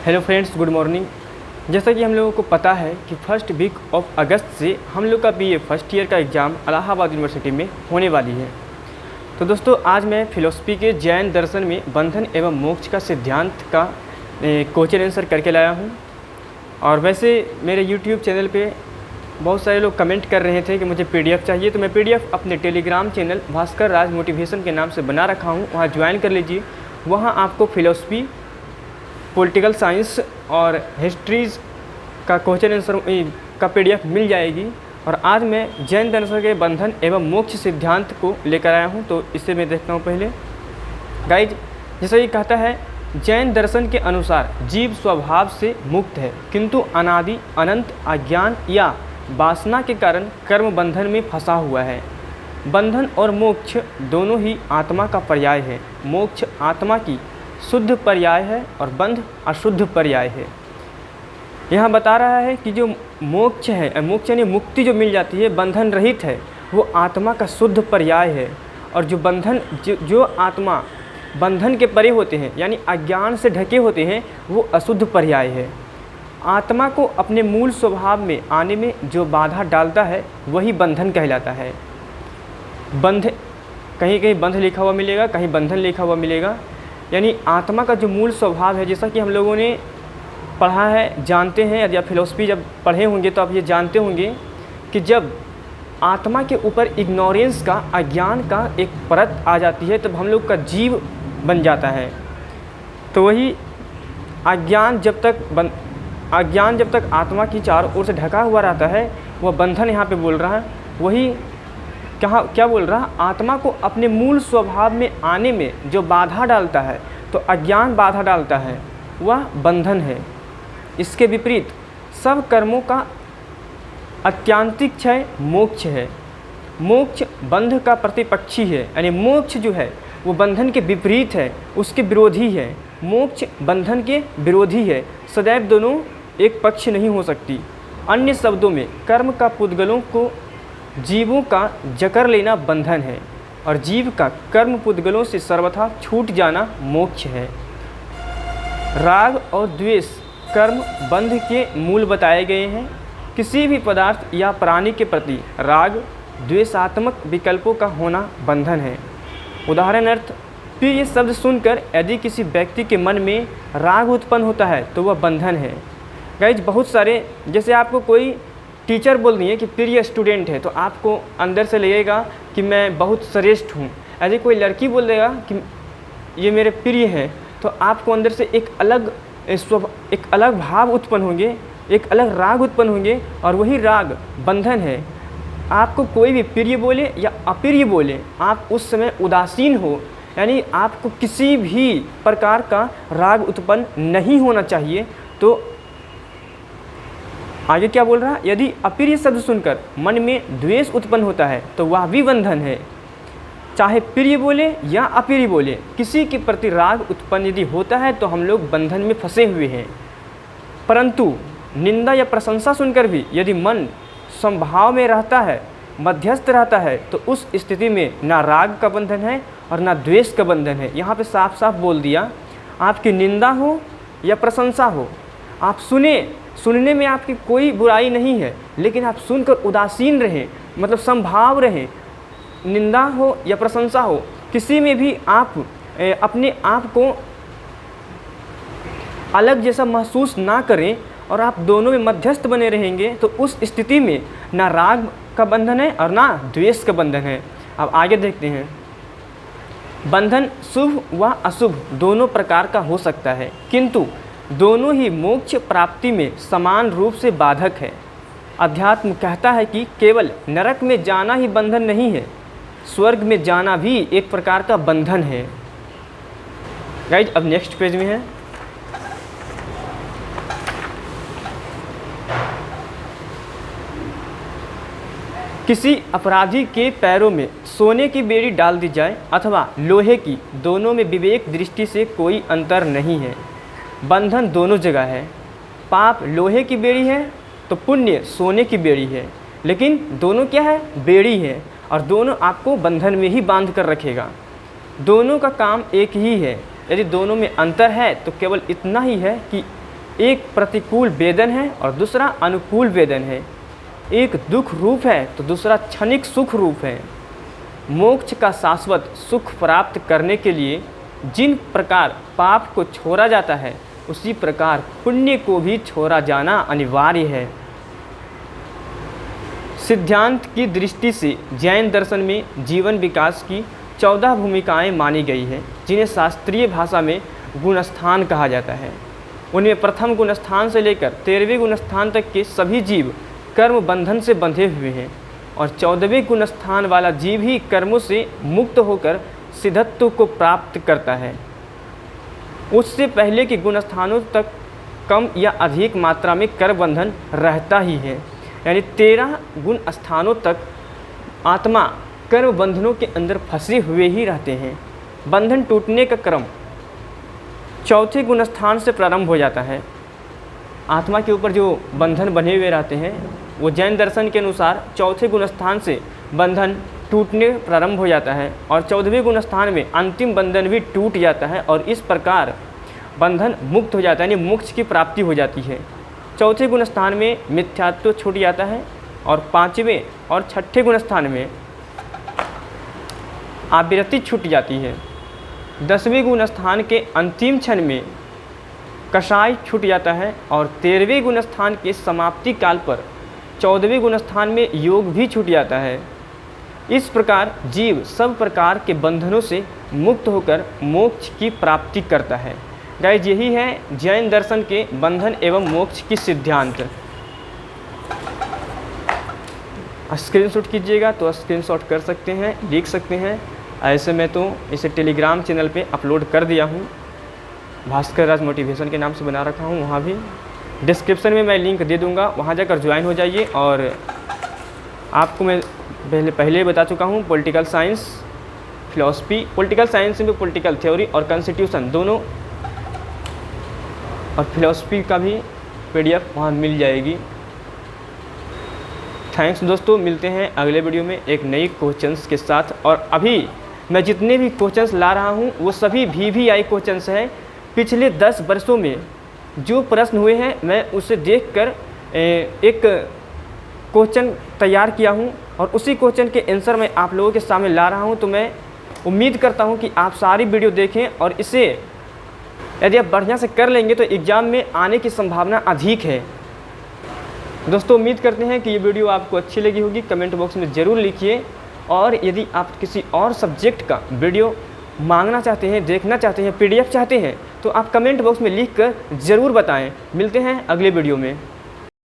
Hello friends, good morning. जैसा कि हम लोगों को पता है कि फर्स्ट वीक ऑफ अगस्त से हम लोग का बीए फर्स्ट ईयर का एग्ज़ाम इलाहाबाद यूनिवर्सिटी में होने वाली है। तो दोस्तों, आज मैं फिलॉसफी के जैन दर्शन में बंधन एवं मोक्ष का सिद्धांत का क्वेश्चन आंसर करके लाया हूँ। और वैसे मेरे यूट्यूब चैनल पे बहुत सारे लोग कमेंट कर रहे थे कि मुझे पीडीएफ चाहिए, तो मैं पीडीएफ अपने टेलीग्राम चैनल भास्कर राज मोटिवेशन के नाम से बना रखा हूँ, वहाँ ज्वाइन कर लीजिए। वहाँ आपको फिलॉसफी, पॉलिटिकल साइंस और हिस्ट्रीज़ का क्वेश्चन आंसर का पीडीएफ मिल जाएगी। और आज मैं जैन दर्शन के बंधन एवं मोक्ष सिद्धांत को लेकर आया हूँ, तो इसे मैं देखता हूँ। पहले गाइज, जैसा ये कहता है, जैन दर्शन के अनुसार जीव स्वभाव से मुक्त है, किंतु अनादि अनंत अज्ञान या वासना के कारण कर्म बंधन में फंसा हुआ है। बंधन और मोक्ष दोनों ही आत्मा का पर्याय है। मोक्ष आत्मा की शुद्ध पर्याय है और बंध अशुद्ध पर्याय है। यहाँ बता रहा है कि जो मोक्ष है, मोक्ष यानी मुक्ति जो मिल जाती है, बंधन रहित है, वो आत्मा का शुद्ध पर्याय है। और जो बंधन जो आत्मा बंधन के परे होते हैं, यानी अज्ञान से ढके होते हैं, वो अशुद्ध पर्याय है। आत्मा को अपने मूल स्वभाव में आने में जो बाधा डालता है, वही बंधन कहलाता है। बंध, कहीं कहीं बंध लिखा हुआ मिलेगा, कहीं बंधन लिखा हुआ मिलेगा। यानी आत्मा का जो मूल स्वभाव है, जैसा कि हम लोगों ने पढ़ा है, जानते हैं, यदि आप फिलॉसफी जब पढ़े होंगे तो आप ये जानते होंगे कि जब आत्मा के ऊपर इग्नोरेंस का, अज्ञान का एक परत आ जाती है, तब हम लोग का जीव बन जाता है। तो वही अज्ञान जब तक आत्मा की चारों ओर से ढका हुआ रहता है, वह बंधन यहाँ पे बोल रहा है। वही क्या बोल रहा है? आत्मा को अपने मूल स्वभाव में आने में जो बाधा डालता है, तो अज्ञान बाधा डालता है, वह बंधन है। इसके विपरीत सब कर्मों का आत्यंतिक क्षय मोक्ष है। मोक्ष बंध का प्रतिपक्षी है, यानी मोक्ष जो है वो बंधन के विपरीत है, उसके विरोधी है। मोक्ष बंधन के विरोधी है। सदैव दोनों एक पक्ष नहीं हो सकती। अन्य शब्दों में कर्म का पुद्गलों को जीवों का जकड़ लेना बंधन है, और जीव का कर्म पुद्गलों से सर्वथा छूट जाना मोक्ष है। राग और द्वेष कर्म बंध के मूल बताए गए हैं। किसी भी पदार्थ या प्राणी के प्रति राग द्वेषात्मक विकल्पों का होना बंधन है। उदाहरणार्थ, फिर ये शब्द सुनकर यदि किसी व्यक्ति के मन में राग उत्पन्न होता है, तो वह बंधन है। गाइज, बहुत सारे, जैसे आपको कोई टीचर बोल दिए कि प्रिय स्टूडेंट है, तो आपको अंदर से लगेगा कि मैं बहुत श्रेष्ठ हूँ। यदि कोई लड़की बोल देगा कि ये मेरे प्रिय हैं, तो आपको अंदर से एक अलग भाव उत्पन्न होंगे, एक अलग राग उत्पन्न होंगे, और वही राग बंधन है। आपको कोई भी प्रिय बोले या अप्रिय बोले, आप उस समय उदासीन हो, यानी आपको किसी भी प्रकार का राग उत्पन्न नहीं होना चाहिए। तो आगे क्या बोल रहा है? यदि अप्रिय शब्द सुनकर मन में द्वेष उत्पन्न होता है, तो वह भी बंधन है। चाहे प्रिय बोले या अप्रिय बोले, किसी के प्रति राग उत्पन्न यदि होता है, तो हम लोग बंधन में फंसे हुए हैं। परंतु निंदा या प्रशंसा सुनकर भी यदि मन समभाव में रहता है, मध्यस्थ रहता है, तो उस स्थिति में ना राग का बंधन है और ना द्वेष का बंधन है। यहाँ पे साफ साफ बोल दिया, आपकी निंदा हो या प्रशंसा हो, आप सुनने में आपकी कोई बुराई नहीं है, लेकिन आप सुनकर उदासीन रहें, मतलब समभाव रहें। निंदा हो या प्रशंसा हो, किसी में भी आप अपने आप को अलग जैसा महसूस ना करें, और आप दोनों में मध्यस्थ बने रहेंगे, तो उस स्थिति में ना राग का बंधन है और ना द्वेष का बंधन है। अब आगे देखते हैं। बंधन शुभ व अशुभ दोनों प्रकार का हो सकता है, किंतु दोनों ही मोक्ष प्राप्ति में समान रूप से बाधक है। अध्यात्म कहता है कि केवल नरक में जाना ही बंधन नहीं है, स्वर्ग में जाना भी एक प्रकार का बंधन है। गाइज, अब नेक्स्ट पेज में है, किसी अपराधी के पैरों में सोने की बेड़ी डाल दी जाए अथवा लोहे की, दोनों में विवेक दृष्टि से कोई अंतर नहीं है। बंधन दोनों जगह है। पाप लोहे की बेड़ी है तो पुण्य सोने की बेड़ी है, लेकिन दोनों क्या है? बेड़ी है, और दोनों आपको बंधन में ही बांध कर रखेगा। दोनों का काम एक ही है। यदि दोनों में अंतर है तो केवल इतना ही है कि एक प्रतिकूल वेदन है और दूसरा अनुकूल वेदन है। एक दुख रूप है तो दूसरा क्षणिक सुख रूप है। मोक्ष का शाश्वत सुख प्राप्त करने के लिए जिन प्रकार पाप को छोड़ा जाता है, उसी प्रकार पुण्य को भी छोड़ा जाना अनिवार्य है। सिद्धांत की दृष्टि से जैन दर्शन में जीवन विकास की 14 भूमिकाएं मानी गई हैं, जिन्हें शास्त्रीय भाषा में गुणस्थान कहा जाता है। उनमें प्रथम गुणस्थान से लेकर 13वें गुणस्थान तक के सभी जीव कर्म बंधन से बंधे हुए हैं और 14वें गुणस्थान वाला जीव ही कर्मों से मुक्त होकर सिद्धत्व को प्राप्त करता है। उससे पहले के गुणस्थानों तक कम या अधिक मात्रा में कर्म बंधन रहता ही है। यानी 13 गुण स्थानों तक आत्मा कर्म बंधनों के अंदर फंसे हुए ही रहते हैं। बंधन टूटने का क्रम चौथे गुण स्थान से प्रारंभ हो जाता है। आत्मा के ऊपर जो बंधन बने हुए रहते हैं, वो जैन दर्शन के अनुसार चौथे गुण स्थान से बंधन टूटने प्रारंभ हो जाता है और 14वें गुण स्थान में अंतिम बंधन भी टूट जाता है और इस प्रकार बंधन मुक्त हो जाता है, यानी मोक्ष की प्राप्ति हो जाती है। चौथे गुण स्थान में मिथ्यात्व छूट जाता है और 5वें और 6ठे गुण स्थान में आवृत्ति छूट जाती है। 10वें गुण स्थान के अंतिम क्षण में कषाय छूट जाता है और 13वें गुण स्थान के समाप्ति काल पर 14वें गुण स्थान में योग भी छूट जाता है। इस प्रकार जीव सब प्रकार के बंधनों से मुक्त होकर मोक्ष की प्राप्ति करता है। गाइस, यही है जैन दर्शन के बंधन एवं मोक्ष की सिद्धांत। स्क्रीनशॉट कीजिएगा तो स्क्रीनशॉट कर सकते हैं, लिख सकते हैं। ऐसे में तो इसे टेलीग्राम चैनल पे अपलोड कर दिया हूँ, भास्कर राज मोटिवेशन के नाम से बना रखा हूँ। वहाँ भी डिस्क्रिप्शन में मैं लिंक दे दूँगा, वहाँ जाकर ज्वाइन हो जाइए। और आपको मैं पहले बता चुका हूँ, political science, philosophy, political science में पॉलिटिकल थ्योरी और कॉन्स्टिट्यूशन दोनों और फिलॉसफी का भी PDF वहाँ मिल जाएगी। थैंक्स दोस्तों, मिलते हैं अगले वीडियो में एक नई क्वेश्चंस के साथ। और अभी मैं जितने भी क्वेश्चंस ला रहा हूँ वो सभी VVI क्वेश्चंस हैं। पिछले 10 वर्षों में जो प्रश्न हुए हैं मैं उसे देखकर एक क्वेश्चन तैयार किया हूँ और उसी क्वेश्चन के आंसर मैं आप लोगों के सामने ला रहा हूँ। तो मैं उम्मीद करता हूँ कि आप सारी वीडियो देखें और इसे यदि आप बढ़िया से कर लेंगे तो एग्ज़ाम में आने की संभावना अधिक है। दोस्तों, उम्मीद करते हैं कि ये वीडियो आपको अच्छी लगी होगी। कमेंट बॉक्स में ज़रूर लिखिए और यदि आप किसी और सब्जेक्ट का वीडियो मांगना चाहते हैं, देखना चाहते हैं, PDF चाहते हैं तो आप कमेंट बॉक्स में लिख कर ज़रूर बताएं। मिलते हैं अगले वीडियो में।